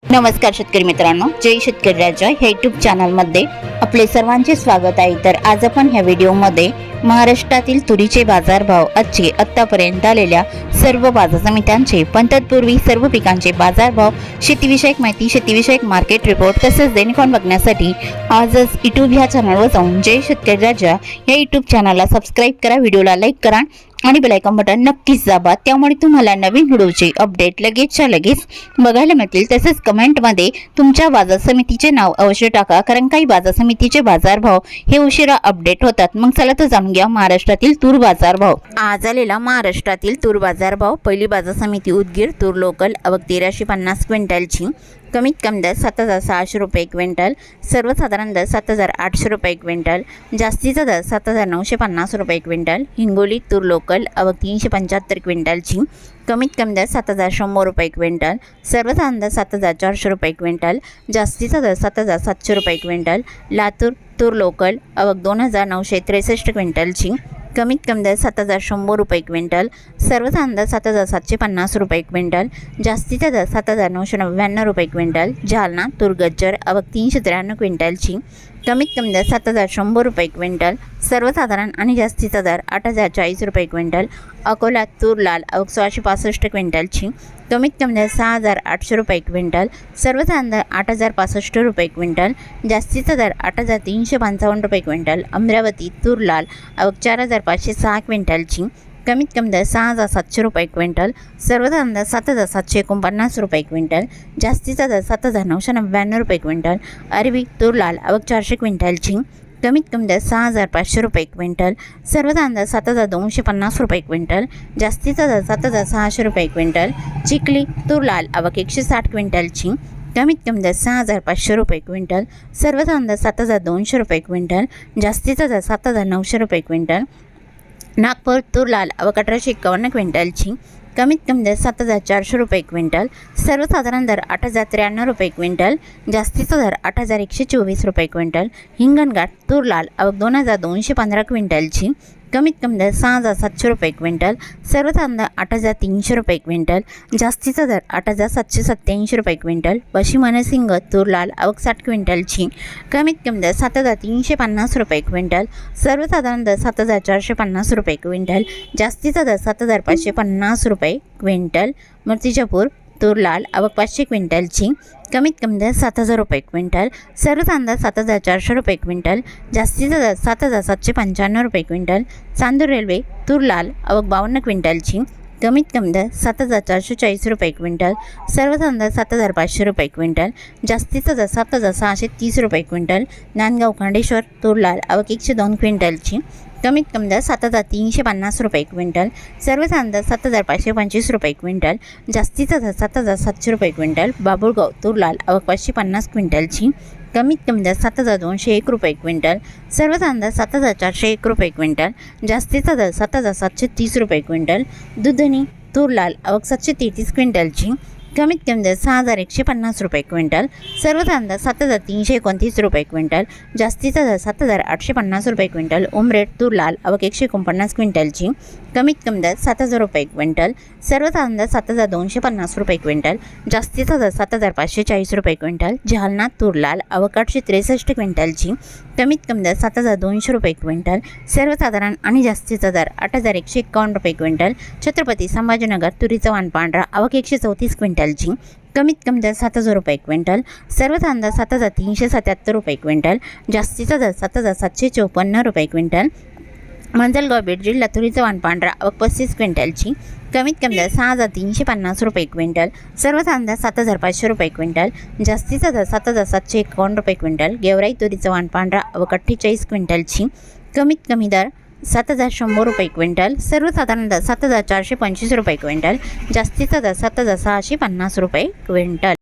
नमस्कार शेतकरी मित्रांनो, जय शेतकरी राजा ह्या यूट्यूब चॅनलमध्ये आपले सर्वांचे स्वागत आहे। तर आज आपण ह्या व्हिडिओमध्ये महाराष्ट्रातील तुरीचे बाजारभाव, आजचे आतापर्यंत आलेल्या सर्व बाजार समित्यांचे, पण तत्पूर्वी सर्व पिकांचे बाजारभाव, शेतीविषयक माहिती, शेतीविषयक मार्केट रिपोर्ट तसेच दैनिक बघण्यासाठी आजच यूट्यूब ह्या चॅनलवर जाऊन जय शेतकरी राजा या यूट्यूब चॅनलला सबस्क्राईब करा, व्हिडिओला लाईक करा आणि बेल आयकॉन बटन नक्कीच दाबा। त्यामुळे तुम्हाला नवीन व्हिडिओचे अपडेट लगेचच्या लगेच बघायला मिळतील। तसेच कमेंटमध्ये तुमच्या बाजार समितीचे नाव अवश्य टाका, कारण काही बाजार समितीचे बाजारभाव हे उशिरा अपडेट होतात। मग चला तर जाणून घ्या महाराष्ट्रातील तूर बाजारभाव। आज आलेला महाराष्ट्रातील तूर बाजारभाव। पहिली बाजार समिती उदगीर, तूर लोकल आवक 1350 क्विंटलची, कमीत कमी दर 7600 रुपये क्विंटल, सर्वसाधारण दर 7800 रुपये क्विंटल, जास्तीचा दर 7950 रुपये क्विंटल। हिंगोली तूर लोकल आवक 375 क्विंटलची, कमीत कमी दर 7100 रुपये क्विंटल, सर्वसाधारण दर 7400 रुपये क्विंटल, जास्तीचा दर 7700 रुपये क्विंटल। लातूर तूर लोकल आवक 2963 क्विंटलची, कमीत कमी दर 7100 रुपये क्विंटल, सर्वसाधारण दर 7750 रुपये क्विंटल, जास्तीचा दर 7999 रुपये क्विंटल। जालना तूर गज्जर आवक 393 क्विंटलची, कमीत कमी दर 7100 रुपये क्विंटल, सर्वसाधारण आणि जास्तीचा दर 8040 रुपये क्विंटल। अकोला तूर लाल आवक 1665 क्विंटलची, कमीत कमी दर 6800 रुपये क्विंटल, सर्वसाधारण दर 8065 रुपये क्विंटल, जास्तीचा दर 8355 रुपये क्विंटल। अमरावती तूर लाल आवक 4506 क्विंटलची, कमीत कमी दर 6700 रुपये क्विंटल, सर्वसाधारण दर 7749 रुपये क्विंटल, जास्तीचा दर 7999 रुपये क्विंटल। अरबी तूर लाल आवक 400 क्विंटलची, कमीत कमी दर 6500 रुपये क्विंटल, सर्वसाधारण दर 7250 रुपये क्विंटल, जास्तीचा दर 7600 रुपये क्विंटल। चिखली तूर लाल आवक 160 क्विंटलची, कमीत कमी दर 6500 रुपये क्विंटल, सर्वसाधारण दर 7200 रुपये क्विंटल, जास्तीचा दर 7900 रुपये क्विंटल। नागपूर तूर लाल आवक 1851 क्विंटलची, कमीत कमी दर 7400 रुपये क्विंटल, सर्वसाधारण दर 8093 रुपये क्विंटल, जास्तीचा दर 8124 रुपये क्विंटल। हिंगणघाट तूर लाल आवक 2215 क्विंटलची, कमीत कमी दर 6700 रुपये क्विंटल, सर्वसाधारण दर 8300 रुपये क्विंटल, जास्तीचा दर 8787 रुपये क्विंटल। पश्चिम मनसिंग तूर लाल आवक 60 क्विंटलची, कमीत कमी दर 7350 रुपये क्विंटल, सर्वसाधारण दर 7450 रुपये क्विंटल, जास्तीचा दर 7550 रुपये क्विंटल। मूर्तिजापूर तूर लाल आवक 500 क्विंटलची, कमीत कमी दर 7000 रुपये क्विंटल, सर्वसाधारण दर 7400 रुपये क्विंटल, जास्तीचा दर 7795 रुपये क्विंटल। चांदूर रेल्वे तूर लाल आवक 52 क्विंटलची, कमीत कमी दर 7440 रुपये क्विंटल, सर्वसाधारण दर 7500 रुपये क्विंटल, जास्तीचा दर 7630 रुपये क्विंटल। नांदगाव खांडेश्वर तूर लाल आवक 102 क्विंटलची, कमीत कमी दर 7350 रुपये क्विंटल, सर्वसाधारण दर 7525 रुपये क्विंटल, जास्तीचा दर 7700 रुपये क्विंटल। बाबुळगाव तूर लाल आवक 550 क्विंटलची, कमीत कमी दर 7201 रुपये क्विंटल, सर्वसाधारण दर 7401 रुपये क्विंटल, जास्तीचा दर 7730 रुपये क्विंटल। दुधनी तूर लाल आवक 733 क्विंटलची, कमीत कमी दर 6150 रुपये क्विंटल, सर्वसाधारण दर 7329 रुपये क्विंटल, जास्तीचा दर 7850 रुपये क्विंटल। उमरेड तूर लाल आवक 149 क्विंटलची, कमीत कमी दर 7000 रुपये क्विंटल, सर्वसाधारण दर 7250 रुपये क्विंटल, जास्तीचा दर 7540 रुपये क्विंटल। जालना तूर लाल आवक 863 क्विंटलची, कमीत कमी दर 7200 रुपये क्विंटल, सर्वसाधारण आणि जास्तीचा दर 8151 रुपये क्विंटल। छत्रपती संभाजीनगर तुरीचा वाण पांढरा आवक 134 क्विंटलची, कमीत कमी दर 7000 रुपये क्विंटल, सर्वसाधारण दर 7377 रुपये क्विंटल, जास्तीचा दर 7754 रुपये क्विंटल। मंजलगाव बीड जिल्हा तुरीचा वाण पांढरा आवक 35 क्विंटलची, कमीत कमी दर 6350 रुपये क्विंटल, सर्वसाधारण दर 7500 रुपये क्विंटल, जास्तीचा दर 7751 रुपये क्विंटल। गेवराई तुरीचा वाण पांढरा आवक 48 क्विंटलची, कमीत कमी दर 7100 रुपये क्विंटल, सर्वसाधारण दर 7425 रुपये क्विंटल, जास्तीचा दर 7650 रुपये क्विंटल।